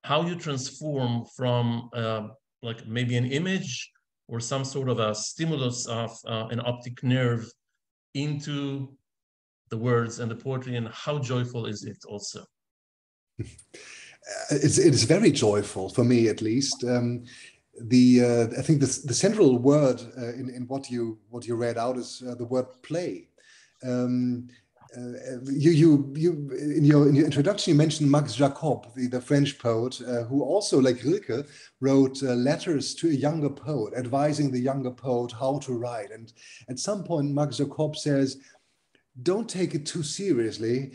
How you transform from like maybe an image or some sort of a stimulus of an optic nerve into the words and the poetry, and how joyful is it also? It is very joyful for me, at least. I think the central word in what you read out is the word play. You in your introduction, you mentioned Max Jacob, the French poet, who also, like Rilke, wrote letters to a younger poet, advising the younger poet how to write. And at some point, Max Jacob says, don't take it too seriously.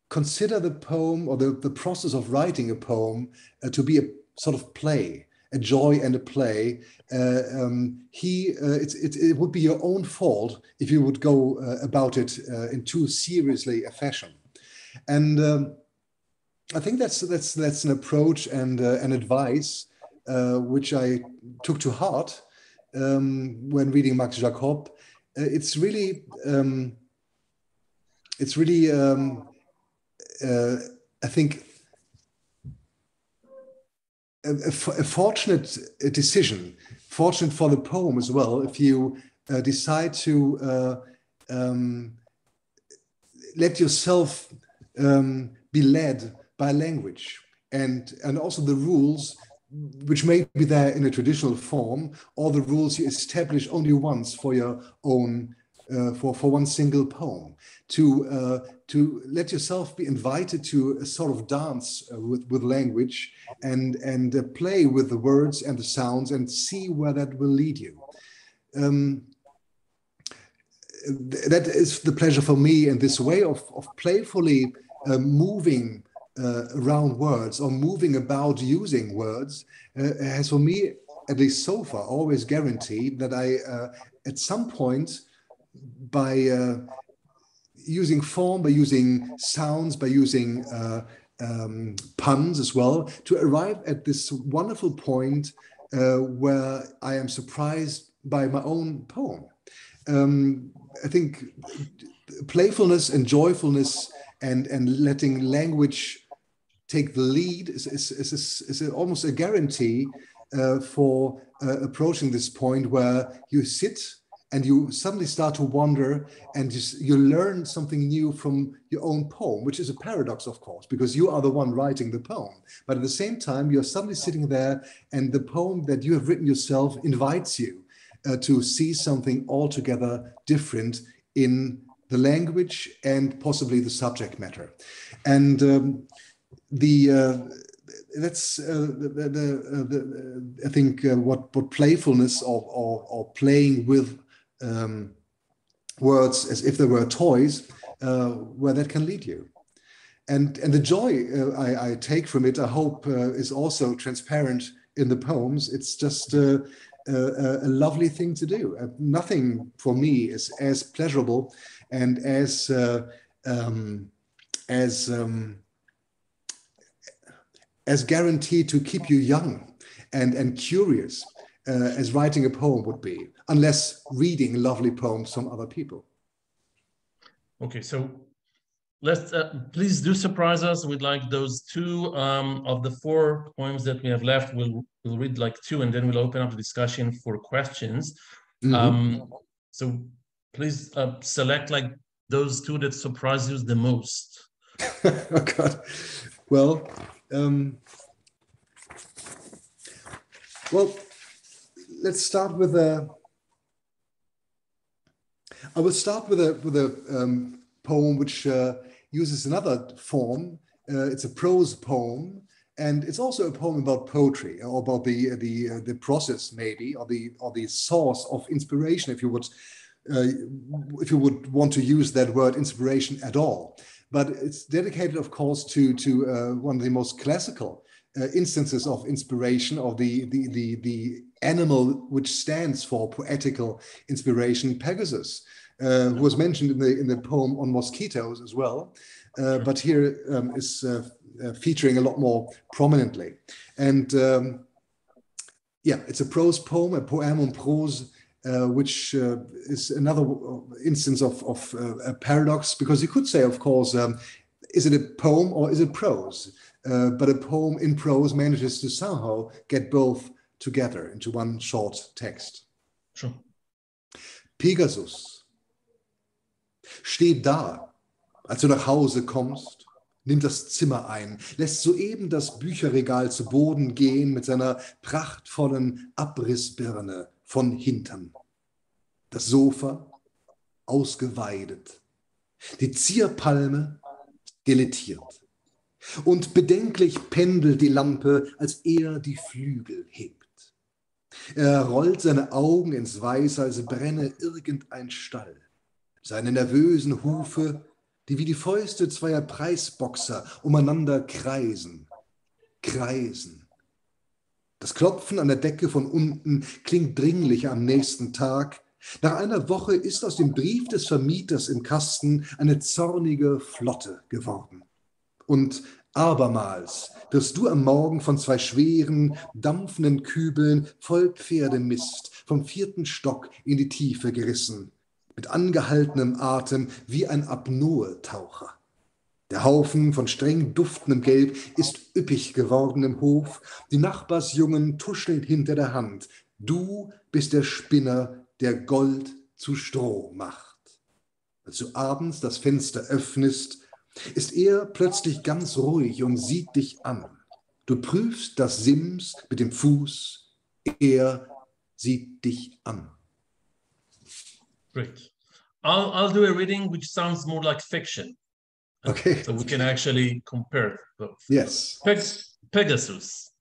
Consider the poem or the process of writing a poem to be a sort of play, a joy and a play. It would be your own fault if you would go about it in too seriously a fashion. And I think that's an approach and an advice which I took to heart when reading Max Jacob. It's really I think a fortunate decision, fortunate for the poem as well, if you decide to let yourself be led by language and also the rules which may be there in a traditional form, or the rules you establish only once for your own for one single poem, to let yourself be invited to a sort of dance with language and play with the words and the sounds and see where that will lead you. That is the pleasure for me, and this way of playfully moving around words or moving about using words has for me, at least so far, always guaranteed that I at some point, by using form, by using sounds, by using puns as well, to arrive at this wonderful point where I am surprised by my own poem. I think playfulness and joyfulness and letting language take the lead is almost a guarantee for approaching this point where you sit and you suddenly start to wonder, and you learn something new from your own poem, which is a paradox, of course, because you are the one writing the poem. But at the same time, you're suddenly sitting there, and the poem that you have written yourself invites you to see something altogether different in the language and possibly the subject matter. And that's I think what playfulness or playing with words as if they were toys, where that can lead you. And the joy I take from it, I hope, is also transparent in the poems. It's just a lovely thing to do. Nothing for me is as pleasurable and as guaranteed to keep you young and curious as writing a poem would be, unless reading lovely poems from other people. Okay, so let's please do surprise us with like those two of the 4 poems that we have left. We'll read like 2, and then we'll open up the discussion for questions. Mm-hmm. So please select like those 2 that surprise you the most. Oh God. Well, let's start with I will start with a poem which uses another form. It's a prose poem, and it's also a poem about poetry, or about the process, maybe, or the source of inspiration, if you would want to use that word inspiration at all. But it's dedicated, of course, to one of the most classical instances of inspiration, of the animal which stands for poetical inspiration, Pegasus, who was mentioned in the poem on mosquitoes as well, but here is featuring a lot more prominently. And yeah, it's a prose poem, a poème en prose, which is another instance of a paradox, because you could say, of course, is it a poem or is it prose? But a poem in prose manages to somehow get both together into one short text. Sure. Pegasus, steh da, als du nach Hause kommst, nimm das Zimmer ein, lässt soeben das Bücherregal zu Boden gehen mit seiner prachtvollen Abrissbirne von hinten. Das Sofa ausgeweidet, die Zierpalme skelettiert. Und bedenklich pendelt die Lampe, als er die Flügel hebt. Er rollt seine Augen ins Weiße, als brenne irgendein Stall. Seine nervösen Hufe, die wie die Fäuste zweier Preisboxer umeinander kreisen. Kreisen. Das Klopfen an der Decke von unten klingt dringlicher am nächsten Tag. Nach einer Woche ist aus dem Brief des Vermieters im Kasten eine zornige Flotte geworden. Und abermals wirst du am Morgen von zwei schweren, dampfenden Kübeln voll Pferdemist vom 4. Stock in die Tiefe gerissen, mit angehaltenem Atem wie ein Apnoe-Taucher. Der Haufen von streng duftendem Gelb ist üppig geworden im Hof. Die Nachbarsjungen tuscheln hinter der Hand. Du bist der Spinner, der Gold zu Stroh macht. Als du abends das Fenster öffnest, ist er plötzlich ganz ruhig und sieht dich an. Du prüfst das Sims mit dem Fuß, er sieht dich an. Great. I'll do a reading which sounds more like fiction. Okay. So we can actually compare both. Yes. פגסוס.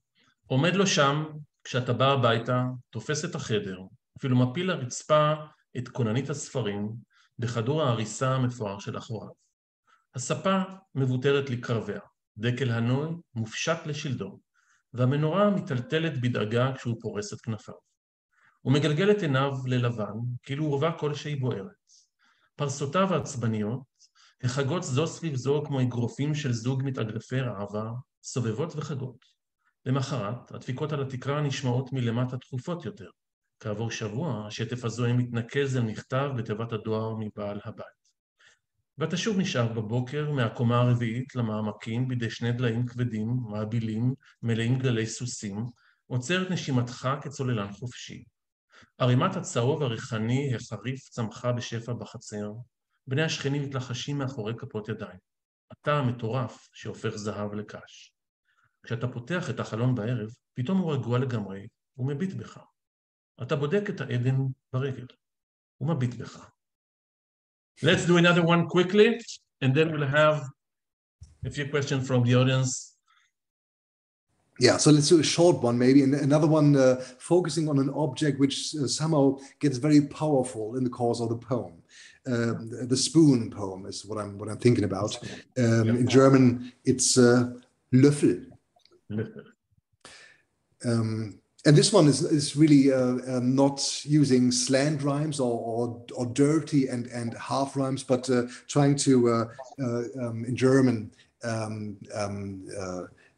עומד לו שם, כשאתה בא הביתה, תופס את החדר, אפילו מפיל לרצפה את כוננית הספרים, בכדור ההריסה המפואר של אחוריו. הספה מבוטרת לקרביה, דקל הנוי מופשט לשלדו, והמנורה מטלטלת בדאגה כשהוא פורס את כנפיו. הוא מגלגל את עיניו ללבן, כאילו עורבה כלשהי בוערת. פרסותיו העצבניות, החגות זו סביב זו כמו אגרופים של זוג מתאגרפי ראווה, סובבות וחגות. למחרת, הדפיקות על התקרה נשמעות מלמטה תכופות יותר. כעבור שבוע, השטף הזוהם מתנקז אל מכתב בתיבת הדואר מבעל הבית. ואתה שוב נשאר בבוקר מהקומה הרביעית למעמקים בידי שני דליים כבדים, מעבילים, מלאים גללי סוסים, עוצר את נשימתך כצוללן חופשי. ערימת הצהוב הריחני החריף צמחה בשפע בחצר, בני השכנים מתלחשים מאחורי כפות ידיים. אתה המטורף שהופך זהב לקש. כשאתה פותח את החלון בערב, פתאום הוא רגוע לגמרי, הוא מביט בך. אתה בודק את העדן ברגל, הוא מביט בך. Let's do another one quickly, and then we'll have a few questions from the audience. Yeah, so let's do a short one maybe, and another one focusing on an object which somehow gets very powerful in the course of the poem. The spoon poem is what I'm thinking about. In German, it's Löffel. Löffel. And this one is really not using slant rhymes or dirty and half rhymes, but trying to, in German,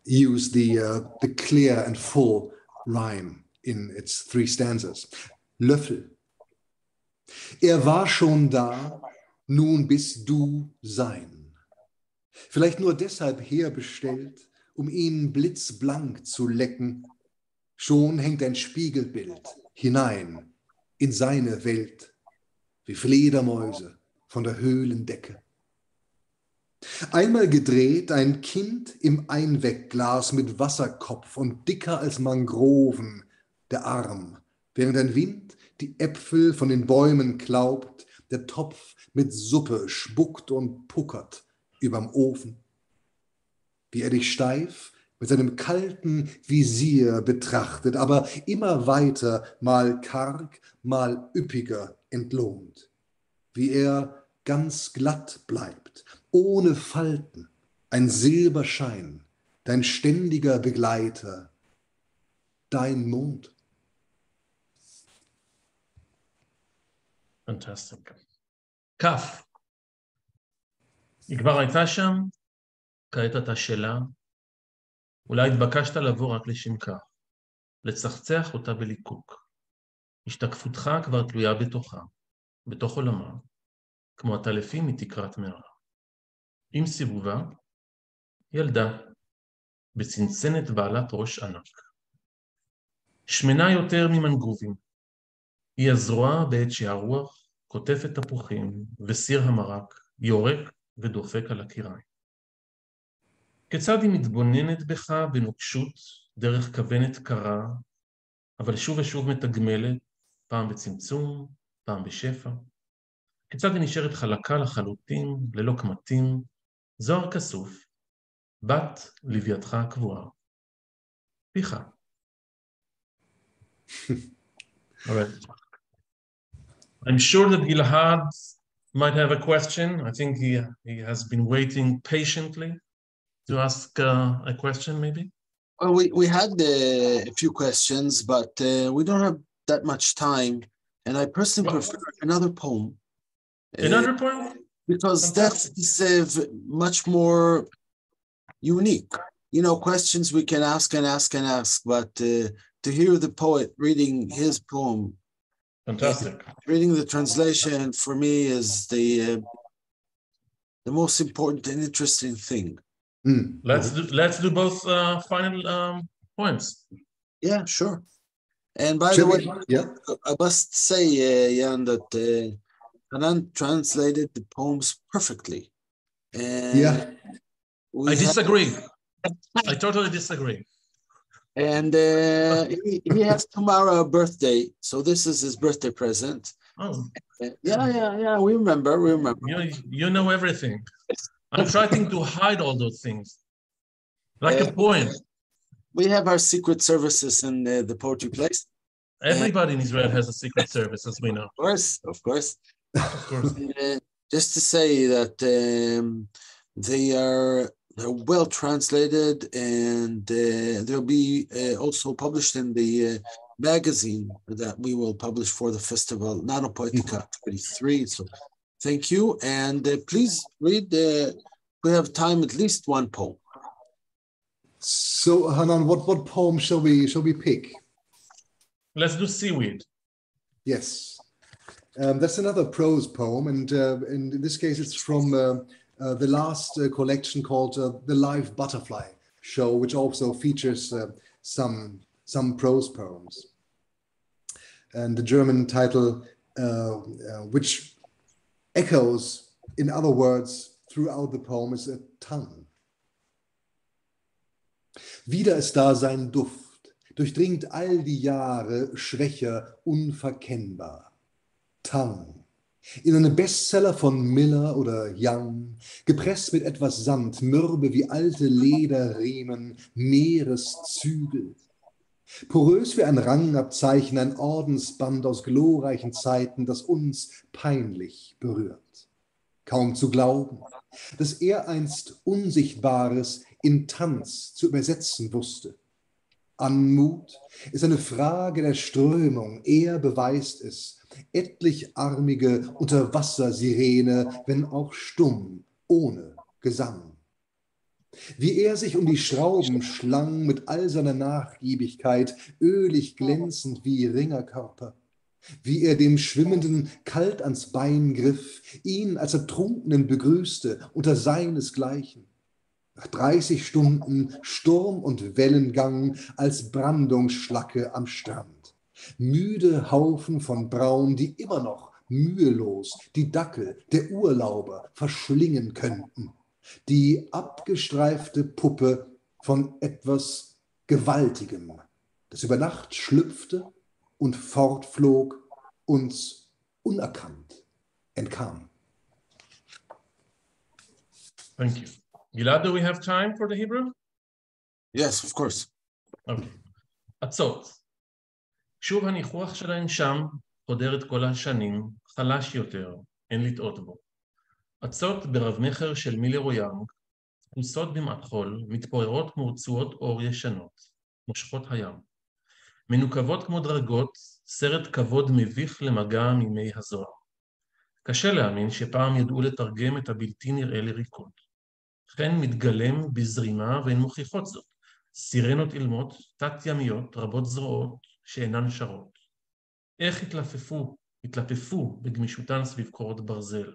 use the clear and full rhyme in its 3 stanzas. Löffel. Er war schon da, nun bist du sein. Vielleicht nur deshalb herbestellt, um ihn blitzblank zu lecken. Schon hängt ein Spiegelbild hinein in seine Welt, wie Fledermäuse von der Höhlendecke. Einmal gedreht ein Kind im Einwegglas mit Wasserkopf und dicker als Mangroven, der Arm, während ein Wind die Äpfel von den Bäumen klaubt, der Topf mit Suppe spuckt und puckert überm Ofen. Wie er dich steif mit seinem kalten Visier betrachtet, aber immer weiter, mal karg, mal üppiger entlohnt. Wie er ganz glatt bleibt, ohne Falten, ein Silberschein, dein ständiger Begleiter, dein Mond. Fantastic. כף. היא כבר הייתה שם, כעת אתה שלה. אולי התבקשת לבוא רק לשם כך, לצחצח אותה בליקוק. השתקפותך כבר תלויה בתוכה, בתוך עולמה, כמו הטלפים מתקרת מארח. עם סיבובה, ילדה, בצנצנת בעלת ראש ענק. שמנה יותר ממנגרובים. היא הזרוע בעת שהרוח קוטפת תפוחים וסיר המרק יורק ודופק על הקיריים. כיצד היא מתבוננת בך בנוקשות דרך כוונת קרה, אבל שוב ושוב מתגמלת, פעם בצמצום, פעם בשפע. כיצד היא נשארת חלקה לחלוטין, ללא קמטים, זוהר כסוף, בת לווייתך הקבועה. פיך. All right. I'm sure that Gilad might have a question. I think he has been waiting patiently to ask a question, maybe. Well, we had a few questions, but we don't have that much time. And I personally prefer another poem. Another poem? Because that is much more unique. You know, questions we can ask and ask and ask, but to hear the poet reading his poem, Fantastic. Reading the translation for me is the most important and interesting thing. Let's do both final poems. Yeah, sure. And by the way, I must say, Jan, that Hanan translated the poems perfectly. And I disagree. I totally disagree. And he has tomorrow a birthday, so this is his birthday present. Oh. Yeah, we remember. You know everything. I'm trying to hide all those things, like a poem. We have our secret services in the poetry place. Everybody in Israel has a secret service, as we know. Of course. Just to say that they're well translated, and they'll be also published in the magazine that we will publish for the festival, Nanopoetica 23. So thank you, and please read. We have time, at least one poem. So Hanan, what poem shall we pick? Let's do Seaweed. Yes, that's another prose poem, and in this case, it's from the last collection called The Live Butterfly Show, which also features some prose poems. And the German title, which echoes, in other words, throughout the poem, is a tongue. Wieder ist da sein Duft, durchdringt all die Jahre schwächer, unverkennbar. Tongue. In einem Bestseller von Miller oder Young, gepresst mit etwas Sand, mürbe wie alte Lederriemen, Meereszügel. Porös wie ein Rangabzeichen, ein Ordensband aus glorreichen Zeiten, das uns peinlich berührt. Kaum zu glauben, dass er einst Unsichtbares in Tanz zu übersetzen wusste. Anmut ist eine Frage der Strömung, er beweist es. Etlicharmige Unterwassersirene, wenn auch stumm, ohne Gesang. Wie er sich um die Schrauben schlang mit all seiner Nachgiebigkeit, ölig glänzend wie Ringerkörper. Wie er dem Schwimmenden kalt ans Bein griff, ihn als Ertrunkenen begrüßte, unter seinesgleichen. Nach 30 Stunden Sturm und Wellengang als Brandungsschlacke am Strand. Müde Haufen von Braun, die immer noch mühelos die Dackel der Urlauber verschlingen könnten. Die abgestreifte Puppe von etwas Gewaltigem, das über Nacht schlüpfte und fortflog, uns unerkannt. and calm. Thank you. Gilad, do we have time for the Hebrew? Yes, of course. Okay. עצות. שוב הניחוח שלהן שם, חודר את כל השנים, חלש יותר, אין לטעות בו. עצות ברב מחר של מילר או יאנג, פרוסות במעט חול, מתפוררות כמו רצועות אור ישנות, מושכות הים. מנוקבות כמו דרגות, סרט כבוד מביך למגע מימי הזוהר. קשה להאמין שפעם ידעו לתרגם את הבלתי נראה לריקוד. כן מתגלם בזרימה והן מוכיחות זאת. סירנות אילמות, תת-ימיות, רבות זרועות, שאינן שרות. איך התלפפו בגמישותן סביב קורות ברזל,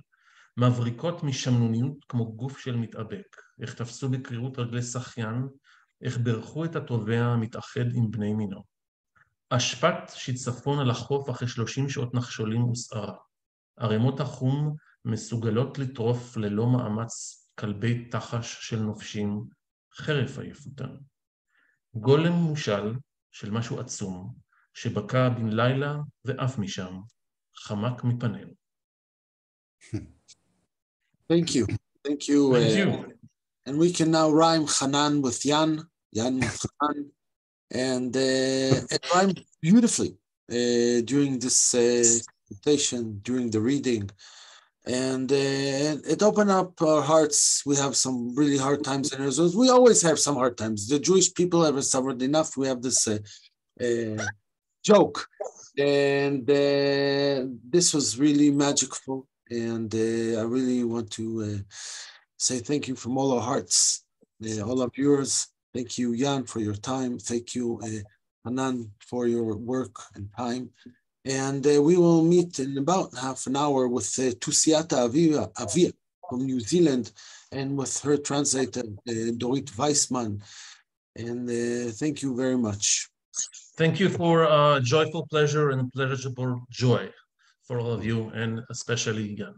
מבריקות משמנוניות כמו גוף של מתאבק, איך תפסו בקרירות רגלי שחיין, איך ברכו את התובע המתאחד עם בני מינו. אשפת שיצפון על החוף אחרי 30 שעות נחשולים וסערה. ערימות החום מסוגלות לטרוף ללא מאמץ כלבי תחש של נופשים, חרף עייפותן. גולם מושל של משהו עצום, שבקע בן לילה ואף משם, חמק מפנינו. Thank you. Thank you. Thank you. And we can now rhyme Hanan with Jan with Hanan, and it rhymed beautifully during this presentation, during the reading. And it opened up our hearts. We have some really hard times in Israel. We always have some hard times. The Jewish people have suffered enough. We have this joke. And this was really magical. And I really want to say thank you from all our hearts, all our viewers. Thank you, Jan, for your time. Thank you, Hanan, for your work and time. And we will meet in about half an hour with Tusiata Avia from New Zealand and with her translator, Dorit Weissman. And thank you very much. Thank you for joyful pleasure and pleasurable joy for all of you, and especially Jan.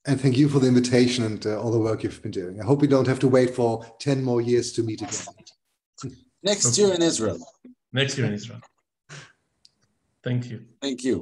And thank you for the invitation and all the work you've been doing. I hope we don't have to wait for 10 more years to meet again. Next year in Israel. Next year in Israel. Thank you. Thank you.